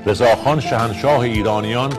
رضاخان شاهنشاه ایرانیان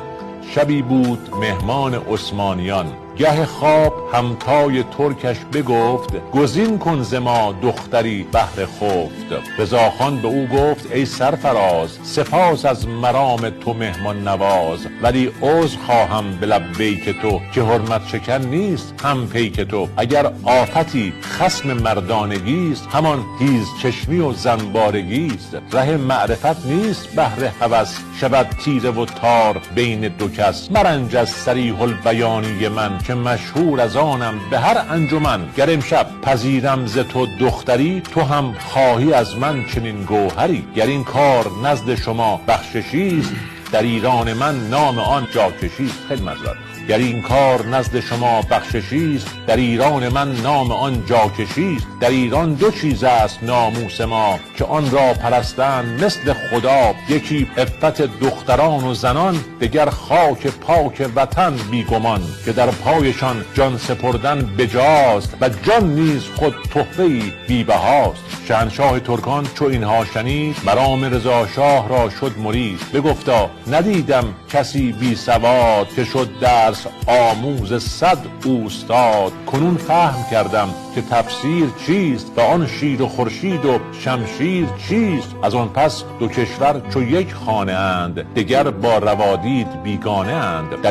شبی بود مهمان عثمانیان. گه خواب همتای ترکش بگفت گزین کن ز ما دختری بهر خفت. رضاخان به او گفت ای سرفراز سپاس از مرام تو مهمان نواز، ولی عذر خواهم به لبیک تو که حرمت شکن نیست هم پیک تو. اگر آفتی خصم مردانگیست همان هیز چشمی و زنبارگیست. ره معرفت نیست بهر هوس شود تیره و تار بین دو کس. مرنج از صریح البیانی من که مشهور از آنم به هر انجمن. گر امشب پذیرم ز تو دختری تو هم خواهی از من چنین گوهری. گر این کار نزد شما بخششیست در ایران من نام آن جاکشیست. خیلی مزرد. گر این کار نزد شما بخششیست در ایران من نام آن جاکشیست. در ایران دو چیز است ناموس ما که آن را پرستند مثل خدا. یکی عفت دختران و زنان دگر خاک پاک وطن بیگمان که در پایشان جان سپردن بجاست و جان نیز خود تحفه‌ای بی بهاست. شاهنشاه ترکان چو اینها شنید مرام رضا شاه را شد مرید. بگفتا ندیدم کسی بی سواد که شد درس آموز صد اوستاد. کنون فهم کردم که تفسیر چیست و آن شیر و خورشید و شمشیر چیست. از آن پس دو کشور چو یک خانه اند دگر با روادید بیگانه اند.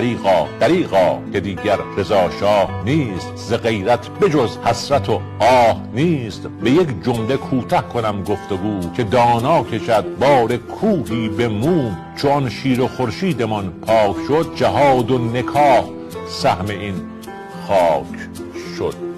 دریغا که دیگر رضا شاه نیست ز غیرت بجز حسرت و آه نیست. به یک جمله کوته کنم گفتگو که دانا کشد بار کوهی به موم. چون شیر و خورشیدمان پاک شد جهاد و نکاح سهم این خاک شد.